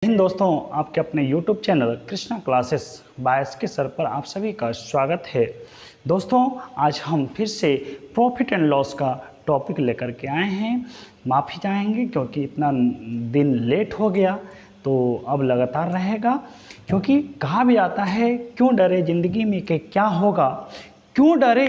इन दोस्तों, आपके अपने YouTube चैनल कृष्णा क्लासेस बायस के सर पर आप सभी का स्वागत है। दोस्तों, आज हम फिर से प्रॉफिट एंड लॉस का टॉपिक लेकर के आए हैं। माफ़ी चाहेंगे क्योंकि इतना दिन लेट हो गया, तो अब लगातार रहेगा। क्योंकि कहा भी जाता है, क्यों डरे ज़िंदगी में कि क्या होगा, क्यों डरे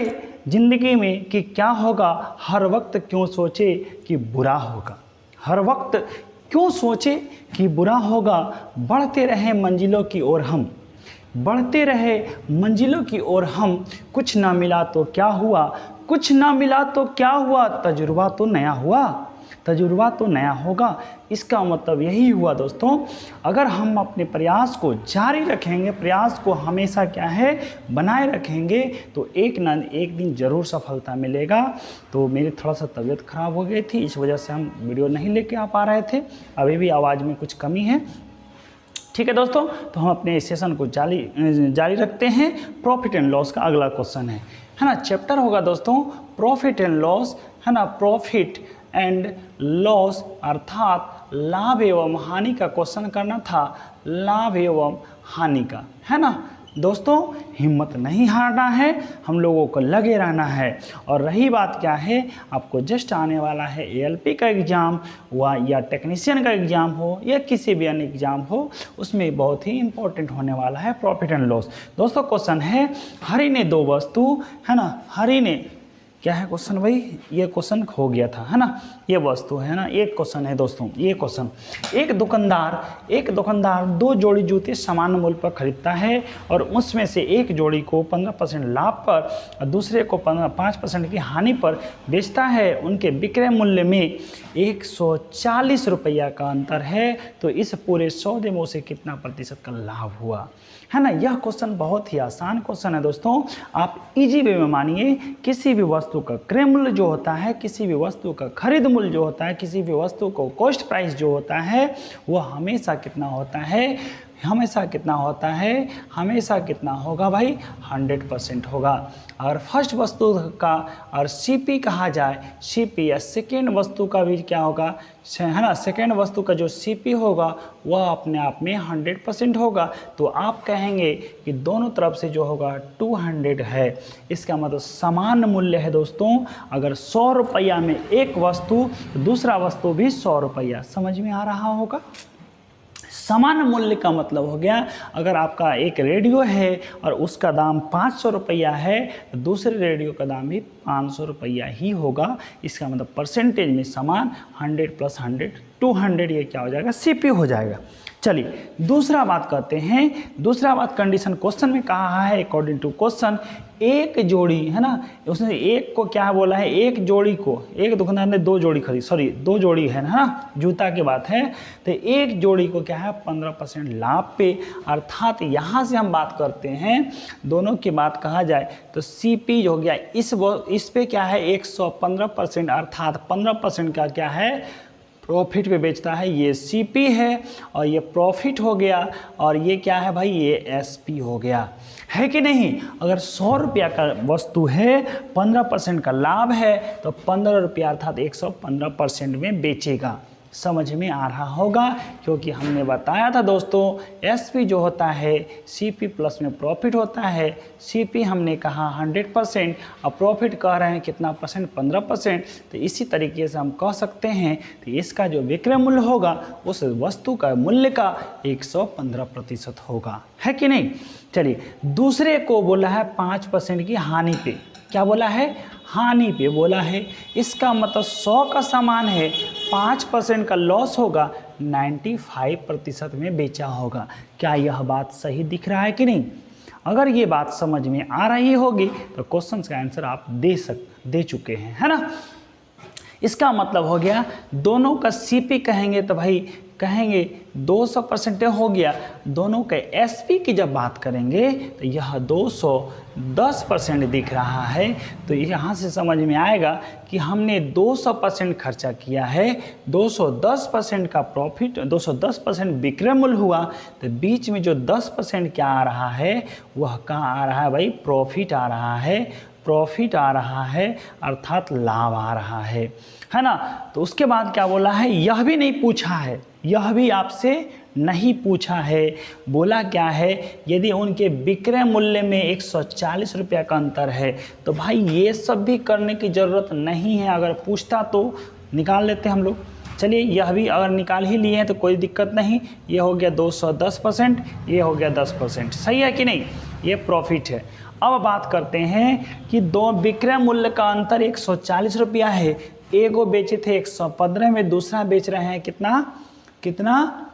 ज़िंदगी में कि क्या होगा, हर वक्त क्यों सोचे कि बुरा होगा, हर वक्त क्यों सोचे कि बुरा होगा। बढ़ते रहे मंजिलों की ओर हम, बढ़ते रहे मंजिलों की ओर हम। कुछ ना मिला तो क्या हुआ, कुछ ना मिला तो क्या हुआ, तजुर्बा तो नया हुआ, तजुर्बा तो नया होगा। इसका मतलब यही हुआ दोस्तों, अगर हम अपने प्रयास को जारी रखेंगे, प्रयास को हमेशा क्या है बनाए रखेंगे, तो एक ना एक दिन ज़रूर सफलता मिलेगा। तो मेरी थोड़ा सा तबीयत ख़राब हो गई थी, इस वजह से हम वीडियो नहीं लेके आ पा रहे थे। अभी भी आवाज़ में कुछ कमी है। ठीक है दोस्तों, तो हम अपने सेशन को जारी रखते हैं। प्रॉफिट एंड लॉस का अगला क्वेश्चन है ना, चैप्टर होगा दोस्तों प्रॉफिट एंड लॉस, है ना। प्रॉफिट एंड लॉस अर्थात लाभ एवं हानि का क्वेश्चन करना था, लाभ एवं हानि का, है ना। दोस्तों, हिम्मत नहीं हारना है, हम लोगों को लगे रहना है। और रही बात क्या है, आपको जस्ट आने वाला है एएलपी का एग्ज़ाम या टेक्नीशियन का एग्ज़ाम हो या किसी भी अन्य एग्ज़ाम हो, उसमें बहुत ही इंपॉर्टेंट होने वाला है प्रॉफिट एंड लॉस। दोस्तों, क्वेश्चन है, हरि ने दो वस्तु, है ना, हरि ने क्या है क्वेश्चन भाई, ये क्वेश्चन हो गया था, है ना, ये वस्तु है ना, एक क्वेश्चन है दोस्तों, ये क्वेश्चन। एक दुकानदार दो जोड़ी जूते समान मूल्य पर खरीदता है और उसमें से एक जोड़ी को 15% लाभ पर और दूसरे को 5% की हानि पर बेचता है। उनके विक्रय मूल्य में 140 रुपया का अंतर है, तो इस पूरे सौदे में उसे कितना प्रतिशत का लाभ हुआ, है ना। यह क्वेश्चन बहुत ही आसान क्वेश्चन है दोस्तों। आप इजी वे में मानिए, किसी भी वस्तु का क्रय मूल्य जो होता है, किसी भी वस्तु का खरीद मूल्य जो होता है, किसी भी वस्तु को कॉस्ट प्राइस जो होता है, वह हमेशा कितना होता है, हमेशा कितना होता है, हमेशा कितना होगा भाई, 100% होगा। अगर फर्स्ट वस्तु का और सीपी कहा जाए, सीपी या सेकेंड वस्तु का भी क्या होगा, है ना, सेकेंड वस्तु का जो सीपी होगा वह अपने आप में 100% होगा। तो आप कहेंगे कि दोनों तरफ से जो होगा 200 है, इसका मतलब समान मूल्य है दोस्तों। अगर 100 रुपया में एक वस्तु, तो दूसरा वस्तु भी 100 रुपया। समझ में आ रहा होगा। समान मूल्य का मतलब हो गया, अगर आपका एक रेडियो है और उसका दाम 500 रुपया है, तो दूसरे रेडियो का दाम भी 500 रुपया ही होगा। इसका मतलब परसेंटेज में समान, 100 + 100 200, ये क्या हो जाएगा, सीपी हो जाएगा। चलिए दूसरा बात करते हैं। दूसरा बात कंडीशन क्वेश्चन में कहा है, अकॉर्डिंग टू क्वेश्चन, एक जोड़ी, है ना, उसने एक को क्या बोला है, एक जोड़ी को, एक दुकानदार ने दो जोड़ी खरीदी, सॉरी 2 जोड़ी है ना, जूता की बात है, तो एक जोड़ी को क्या है 15% लाभ पे। अर्थात यहाँ से हम बात करते हैं, दोनों की बात कहा जाए तो सीपी हो गया, इस पे क्या है 115%, अर्थात 15% का क्या है प्रॉफिट पे बेचता है, ये सीपी है, और ये प्रॉफिट हो गया, और ये क्या है भाई, ये एसपी हो गया, है कि नहीं। अगर 100 रुपया का वस्तु है, 15% का लाभ है, तो 15 रुपया अर्थात 115% में बेचेगा। समझ में आ रहा होगा, क्योंकि हमने बताया था दोस्तों, एसपी जो होता है सीपी प्लस में प्रॉफिट होता है। सीपी हमने कहा 100% और प्रॉफिट कह रहे हैं कितना परसेंट, 15%। तो इसी तरीके से हम कह सकते हैं कि इसका जो विक्रय मूल्य होगा उस वस्तु का मूल्य का 115% होगा, है कि नहीं। चलिए दूसरे को बोला है 5% की हानि पे, क्या बोला है, हानि पे बोला है। इसका मतलब 100 का सामान है, 5% का लॉस होगा, 95% में बेचा होगा। क्या यह बात सही दिख रहा है कि नहीं। अगर ये बात समझ में आ रही होगी तो क्वेश्चन का आंसर आप दे चुके हैं, है ना। इसका मतलब हो गया, दोनों का सीपी कहेंगे तो भाई कहेंगे 200% हो गया। दोनों के एसपी की जब बात करेंगे तो यह 210% दिख रहा है। तो यहाँ से समझ में आएगा कि हमने 200% खर्चा किया है, 210% का प्रॉफिट, 210% विक्रय मूल्य हुआ, तो बीच में जो 10% क्या आ रहा है, वह कहाँ आ रहा है भाई, प्रॉफिट आ रहा है, प्रॉफिट आ रहा है, अर्थात लाभ आ रहा है ना। तो उसके बाद क्या बोला है, यह भी नहीं पूछा है, यह भी आपसे नहीं पूछा है। बोला क्या है, यदि उनके विक्रय मूल्य में 140 रुपया का अंतर है। तो भाई ये सब भी करने की ज़रूरत नहीं है, अगर पूछता तो निकाल लेते हम लोग। चलिए यह भी अगर निकाल ही लिए हैं तो कोई दिक्कत नहीं। ये हो गया 210%, ये हो गया 10%, सही है कि नहीं, ये प्रॉफिट है। अब बात करते हैं कि दो विक्रय मूल्य का अंतर 140 रुपया है। एगो बेचे थे 115 में, दूसरा बेच रहे हैं कितना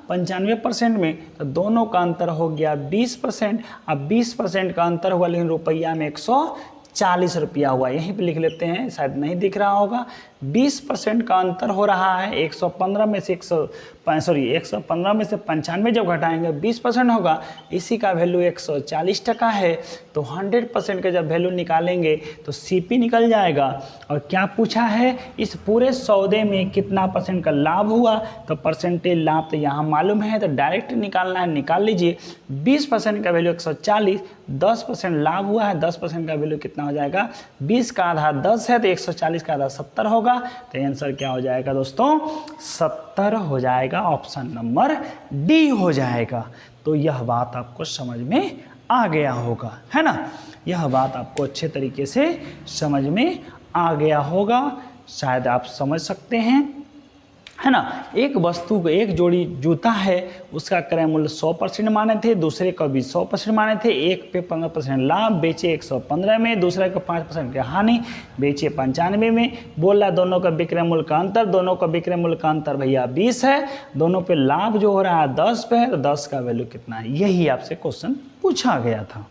95% में, तो दोनों का अंतर हो गया 20%। अब 20% का अंतर हुआ, लेकिन रुपया में 140 रुपया हुआ। यहीं पे लिख लेते हैं, शायद नहीं दिख रहा होगा। 20% का अंतर हो रहा है। 115 में से 115 में से 95 जब घटाएंगे 20% होगा। इसी का वैल्यू 140 टका है। तो 100% का जब वैल्यू निकालेंगे तो सीपी निकल जाएगा। और क्या पूछा है, इस पूरे सौदे में कितना % का लाभ हुआ, तो परसेंटेज लाभ तो यहाँ मालूम है, तो डायरेक्ट निकालना है, निकाल लीजिए। 20% का वैल्यू 140, 10% लाभ हुआ है, 10% का वैल्यू कितना हो जाएगा, 20 का आधा 10 है, तो 140 का आधा 70 होगा। तो आंसर क्या हो जाएगा दोस्तों, 70 हो जाएगा। ऑप्शन नंबर डी हो जाएगा। तो यह बात आपको समझ में आ गया होगा, है ना। यह बात आपको अच्छे तरीके से समझ में आ गया होगा, शायद आप समझ सकते हैं, है ना। एक वस्तु को, एक जोड़ी जूता है, उसका क्रय मूल्य 100% माने थे, दूसरे का भी 100% माने थे। एक पे 15% लाभ, बेचे 115 में, दूसरे को 5% की हानि, बेचे 95 में। बोला दोनों का विक्रय मूल्य का अंतर, दोनों का विक्रय मूल्य का अंतर भैया 20 है, दोनों पे लाभ जो हो रहा है 10 पे है, तो 10 का वैल्यू कितना है, यही आपसे क्वेश्चन पूछा गया था।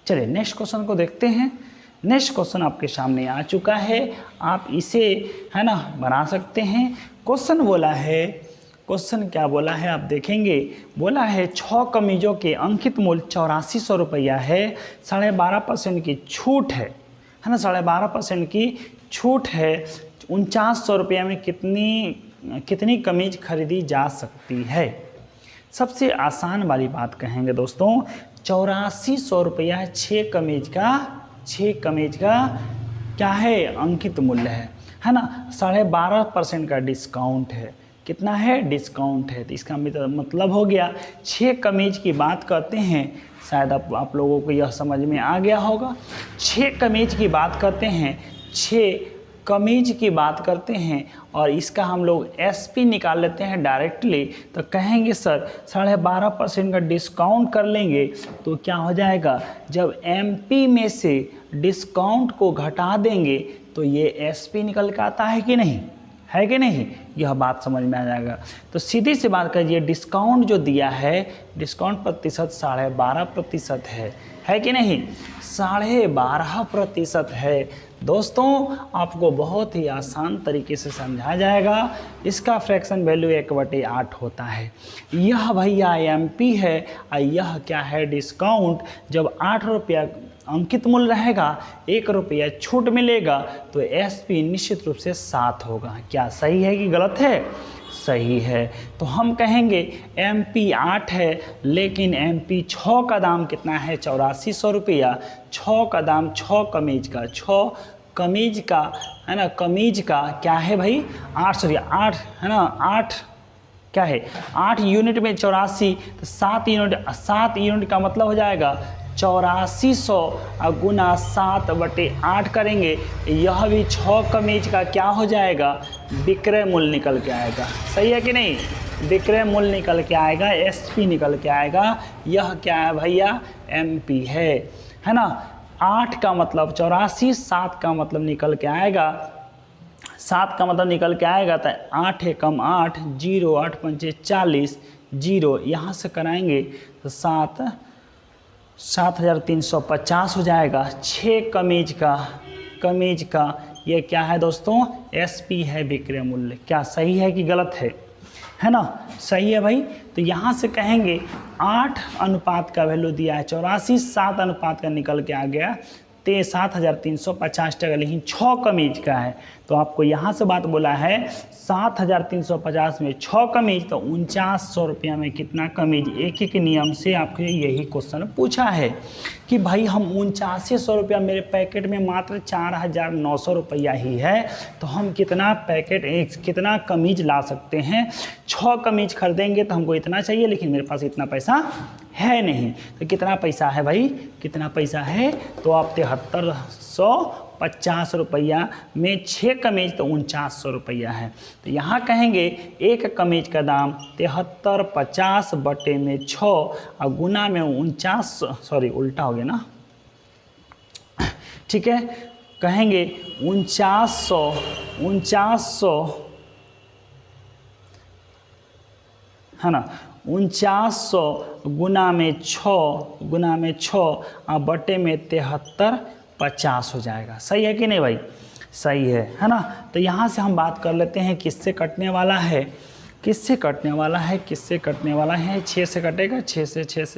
चलिए नेक्स्ट क्वेश्चन को देखते हैं। नेक्स्ट क्वेश्चन आपके सामने आ चुका है, आप इसे, है ना, बना सकते हैं। क्वेश्चन बोला है, क्वेश्चन क्या बोला है आप देखेंगे, बोला है 6 कमीजों के अंकित मूल्य 8400 रुपया है, 12.5% की छूट है ना, 12.5% की छूट है। 4900 रुपया में कितनी कमीज खरीदी जा सकती है। सबसे आसान वाली बात कहेंगे दोस्तों, 8400 रुपया है, 6 कमीज का क्या है, अंकित मूल्य है ना। 12.5% का डिस्काउंट है। कितना है, डिस्काउंट है। तो इसका मतलब हो गया 6 कमीज की बात करते हैं, शायद आप लोगों को यह समझ में आ गया होगा। 6 कमीज की बात करते हैं, 6 कमीज की बात करते हैं, और इसका हम लोग एसपी निकाल लेते हैं डायरेक्टली। तो कहेंगे सर 12.5% का डिस्काउंट कर लेंगे तो क्या हो जाएगा, जब एमपी में से डिस्काउंट को घटा देंगे तो ये एसपी निकल के आता है कि नहीं, है कि नहीं, यह बात समझ में आ जाएगा। तो सीधी सी बात करिए, डिस्काउंट जो दिया है, डिस्काउंट प्रतिशत 12.5% है कि नहीं, 12.5% है। दोस्तों आपको बहुत ही आसान तरीके से समझाया जाएगा। इसका फ्रैक्शन वैल्यू 1/8 होता है। यह भैया एमपी है और यह क्या है, डिस्काउंट। जब 8 रुपया अंकित मूल्य रहेगा, 1 रुपया छूट मिलेगा, तो एसपी निश्चित रूप से 7 होगा। क्या सही है कि गलत है, सही है। तो हम कहेंगे एमपी 8 है, लेकिन एमपी 6 का दाम कितना है, 8400 रुपया। 6 का दाम, 6 कमीज का, 6 कमीज का, है ना, कमीज का क्या है भाई, 8 है ना, 8 क्या है, 8 यूनिट में 84, तो 7 यूनिट का मतलब हो जाएगा 8400 गुना 7/8 करेंगे, यह भी 6 कमीज का क्या हो जाएगा, विक्रय मूल्य निकल के आएगा। सही है कि नहीं, विक्रय मूल्य निकल के आएगा, एसपी निकल के आएगा। यह क्या है भैया, एमपी है ना। 8 का मतलब 84, 7 का मतलब निकल के आएगा, 7 का मतलब निकल के आएगा, तो 8 है कम 8, 0, 8 पंचे 40, 0 यहाँ से कराएंगे तो 7350 हो जाएगा। 6 कमीज का ये क्या है दोस्तों, एसपी है, विक्रय मूल्य। क्या सही है कि गलत है ना, सही है भाई। तो यहाँ से कहेंगे 8 अनुपात का वैल्यू दिया है 84, 7 अनुपात का निकल के आ गया, तो 7350 टका, लेकिन 6 कमीज का है, तो आपको यहाँ से बात बोला है 7,350 में 6 कमीज, तो 4900 रुपया में कितना कमीज। एक एक नियम से आपको यही क्वेश्चन पूछा है कि भाई हम 8900 रुपया, मेरे पैकेट में मात्र 4,900 रुपया ही है, तो हम कितना पैकेट कितना कमीज ला सकते हैं। 6 कमीज खरीदेंगे तो हमको इतना चाहिए, लेकिन मेरे पास इतना पैसा है नहीं। तो कितना पैसा है भाई, कितना पैसा है, तो आप 7350 रुपया में 6 कमीज, तो 4900 रुपया है। तो यहाँ कहेंगे एक कमीज का दाम 7350 बटे में 6 और गुना में 49, सॉरी उल्टा हो गया ना, ठीक है। कहेंगे 4900 है ना, 4900 गुना में 6 और बटे में 7350 हो जाएगा। सही है कि नहीं भाई, सही है ना। तो यहाँ से हम बात कर लेते हैं किससे कटने वाला है, किससे कटने वाला है, किससे कटने वाला है। 6 से कटेगा, 6 से 6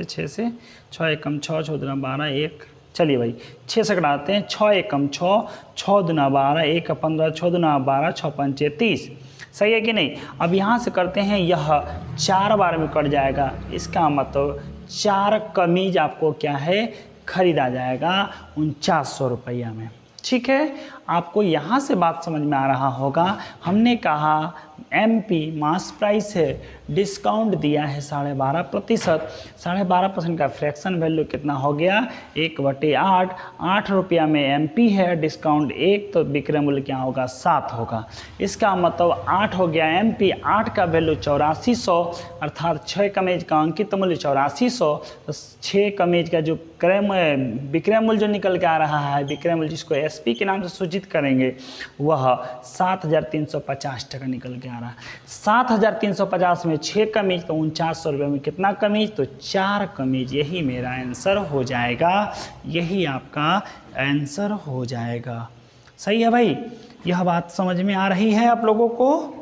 एकम 6, 6 दूना 12, 1, चलिए भाई 6 से कटाते हैं। 6 एकम 6, 6 दूना 12, 1 15, 6 दूना 12, 6 पंचे 30। सही है कि नहीं। अब यहाँ से करते हैं, यह 4 बार में कट जाएगा, इसका मतलब 4 कमीज आपको क्या है, खरीदा जाएगा 4900 रुपया में। ठीक है, आपको यहाँ से बात समझ में आ रहा होगा। हमने कहा MP मास प्राइस है, डिस्काउंट दिया है 12.5%, 12.5% का फ्रैक्शन वैल्यू कितना हो गया, 1/8, 8 रुपया में MP है, डिस्काउंट 1, तो विक्रय मूल्य क्या होगा, 7 होगा। इसका मतलब 8 हो गया MP, 8 का वैल्यू 8400, अर्थात 6 कमीज का अंकित मूल्य 8400, तो 6 कमीज का जो विक्रय मूल्य जो निकल के आ रहा है, विक्रय मूल्य जिसको SP के नाम से सूचित करेंगे, वह 7350 टका निकल के आ रहा है। 7350 में 6 कमीज, तो 4900 रुपये में कितना कमीज, तो 4 कमीज। यही मेरा आंसर हो जाएगा, यही आपका आंसर हो जाएगा। सही है भाई, यह बात समझ में आ रही है आप लोगों को।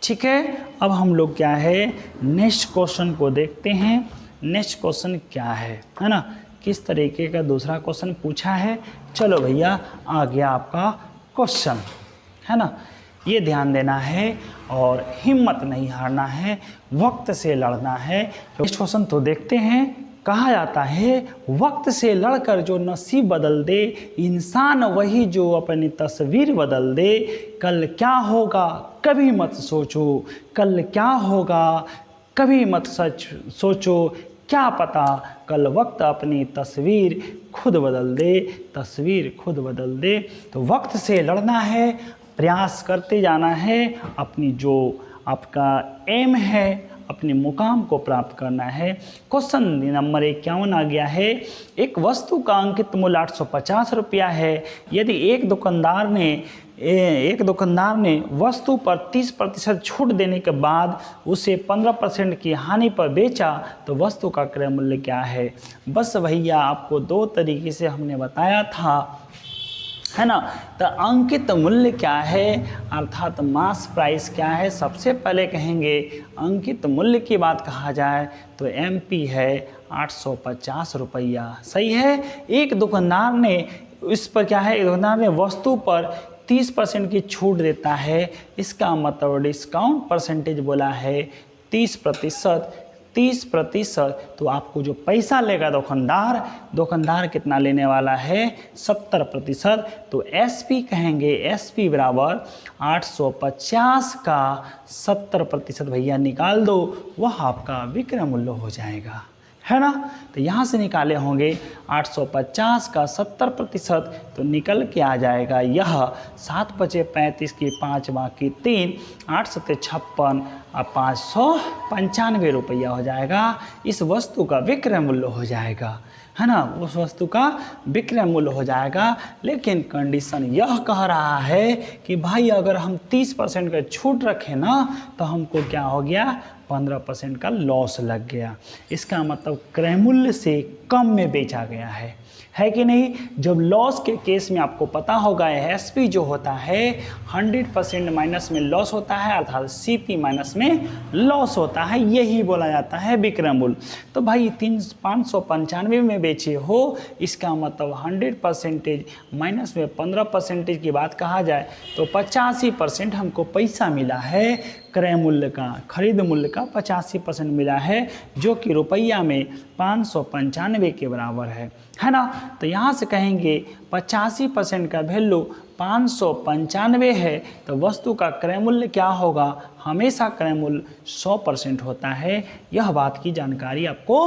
ठीक है, अब हम लोग क्या है, नेक्स्ट क्वेश्चन को देखते हैं। नेक्स्ट क्वेश्चन क्या है ना, किस तरीके का दूसरा क्वेश्चन पूछा है। चलो भैया, आ गया आपका क्वेश्चन, है ना। ये ध्यान देना है और हिम्मत नहीं हारना है, वक्त से लड़ना है। नेक्स्ट क्वेश्चन तो देखते हैं। कहा जाता है, वक्त से लड़कर जो नसीब बदल दे, इंसान वही जो अपनी तस्वीर बदल दे। कल क्या होगा कभी मत सोचो, कल क्या होगा कभी मत सोचो, क्या पता कल वक्त अपनी तस्वीर खुद बदल दे, तस्वीर खुद बदल दे। तो वक्त से लड़ना है, प्रयास करते जाना है, अपनी जो आपका एम है, अपने मुकाम को प्राप्त करना है। क्वेश्चन नंबर 51 आ गया है। एक वस्तु का अंकित मूल्य 850 रुपया है। यदि एक दुकानदार ने वस्तु पर 30% छूट देने के बाद उसे 15% की हानि पर बेचा, तो वस्तु का क्रय मूल्य क्या है। बस भैया, आपको 2 तरीके से हमने बताया था, है ना। तो अंकित मूल्य क्या है, अर्थात मास प्राइस क्या है। सबसे पहले कहेंगे अंकित मूल्य की बात कहा जाए तो MP है 850 रुपया। सही है। एक दुकानदार ने इस पर क्या है, दुकानदार ने वस्तु पर 30% की छूट देता है। इसका मतलब डिस्काउंट परसेंटेज बोला है 30%। 30%, तो आपको जो पैसा लेगा दुकानदार कितना लेने वाला है, 70%। तो SP कहेंगे, SP बराबर 850 का 70% भैया निकाल दो, वह आपका विक्रय मूल्य हो जाएगा, है ना। तो यहाँ से निकाले होंगे 850 का 70%, तो निकल के आ जाएगा यह 7 बचे 35 की 5 बाकी 3, 8 सत्ते 56 और 595 रुपया हो जाएगा। इस वस्तु का विक्रय मूल्य हो जाएगा, है ना, उस वस्तु का विक्रय मूल्य हो जाएगा। लेकिन कंडीशन यह कह रहा है कि भाई अगर हम 30% का छूट रखें ना, तो हमको क्या हो गया, 15% का लॉस लग गया। इसका मतलब क्रय मूल्य से कम में बेचा गया है कि नहीं। जब लॉस के केस में आपको पता होगा एसपी जो होता है 100% माइनस में लॉस होता है, अर्थात सीपी माइनस में लॉस होता है, यही बोला जाता है विक्रय मूल्य। तो भाई 595 में बेचे हो, इसका मतलब 100% माइनस में 15% की बात कहा जाए तो 85% हमको पैसा मिला है, क्रय मूल्य का, खरीद मूल्य का 85% मिला है, जो कि रुपया में 595 के बराबर है ना। तो यहाँ से कहेंगे 85% का वैल्यू 595 है, तो वस्तु का क्रय मूल्य क्या होगा, हमेशा क्रय मूल्य 100% होता है। यह बात की जानकारी आपको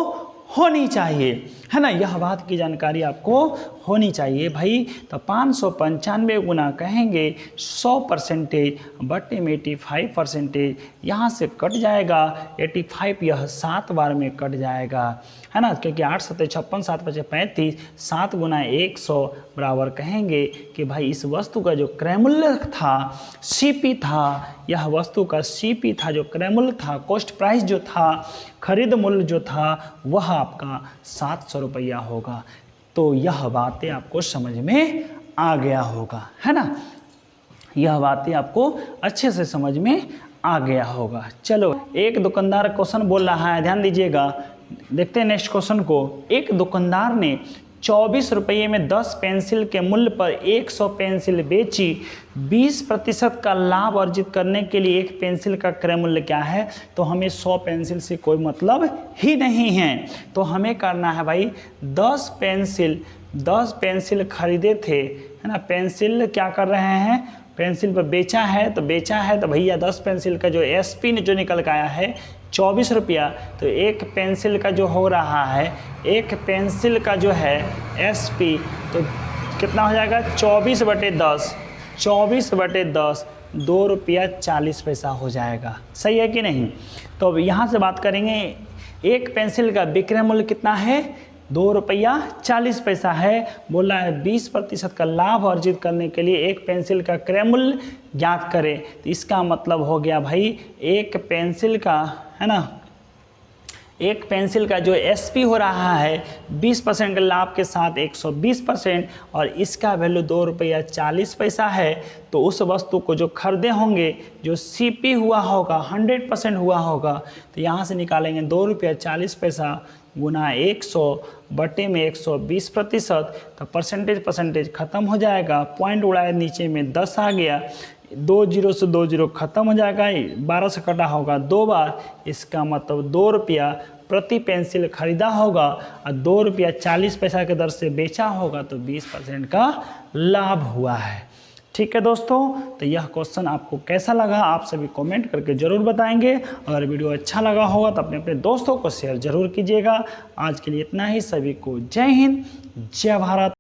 होनी चाहिए, है ना, यह बात की जानकारी आपको होनी चाहिए भाई। तो 595 गुना कहेंगे 100% बटे में 85%, यहाँ से कट जाएगा 85, यह 7 बार में कट जाएगा, है ना, क्योंकि 8 7 56, 7 5 35, 7 गुना 100 बराबर कहेंगे कि भाई इस वस्तु का जो क्रय मूल्य था, सीपी था, यह वस्तु का सीपी था, जो क्रय मूल्य था, कॉस्ट प्राइस जो था, खरीद मूल्य जो था, वह आपका 700 रुपया होगा। तो यह बातें आपको समझ में आ गया होगा, है ना, यह बातें आपको अच्छे से समझ में आ गया होगा। चलो, एक दुकानदार क्वेश्चन बोल रहा है, ध्यान दीजिएगा, देखते हैं नेक्स्ट क्वेश्चन को। एक दुकानदार ने 24 रुपये में 10 पेंसिल के मूल्य पर 100 पेंसिल बेची, 20% का लाभ अर्जित करने के लिए एक पेंसिल का क्रय मूल्य क्या है। तो हमें 100 पेंसिल से कोई मतलब ही नहीं है, तो हमें करना है भाई 10 पेंसिल खरीदे थे, है ना, पेंसिल क्या कर रहे हैं, पेंसिल पर बेचा है, तो भैया 10 पेंसिल का जो एसपी ने जो निकल के आया है 24 रुपया, तो एक पेंसिल का जो हो रहा है, एक पेंसिल का जो है एसपी, तो कितना हो जाएगा 24/10, 24/10, 2 रुपया 40 पैसा हो जाएगा, सही है कि नहीं। तो अब यहाँ से बात करेंगे, एक पेंसिल का विक्रय मूल्य कितना है, 2 रुपया 40 पैसा है, बोला है 20% का लाभ अर्जित करने के लिए एक पेंसिल का क्रय मूल्य ज्ञात करें। तो इसका मतलब हो गया भाई एक पेंसिल का, है ना, एक पेंसिल का जो एसपी हो रहा है 20% के लाभ के साथ 120%, और इसका वैल्यू 2 रुपया 40 पैसा है। तो उस वस्तु को जो खरीदे होंगे, जो सीपी हुआ होगा, 100% हुआ होगा, तो यहाँ से निकालेंगे 2 रुपया 40 पैसा गुना 100 बटे में 120%, तो परसेंटेज खत्म हो जाएगा, पॉइंट उड़ाए नीचे में 10 आ गया, 2 जीरो से 2 जीरो खत्म हो जाएगा, 12 से कटा होगा 2 बार, इसका मतलब 2 रुपया प्रति पेंसिल खरीदा होगा और 2 रुपया 40 पैसा के दर से बेचा होगा, तो 20% का लाभ हुआ है। ठीक है दोस्तों, तो यह क्वेश्चन आपको कैसा लगा आप सभी कमेंट करके ज़रूर बताएंगे। अगर वीडियो अच्छा लगा होगा तो अपने अपने दोस्तों को शेयर ज़रूर कीजिएगा। आज के लिए इतना ही, सभी को जय हिंद, जय भारत।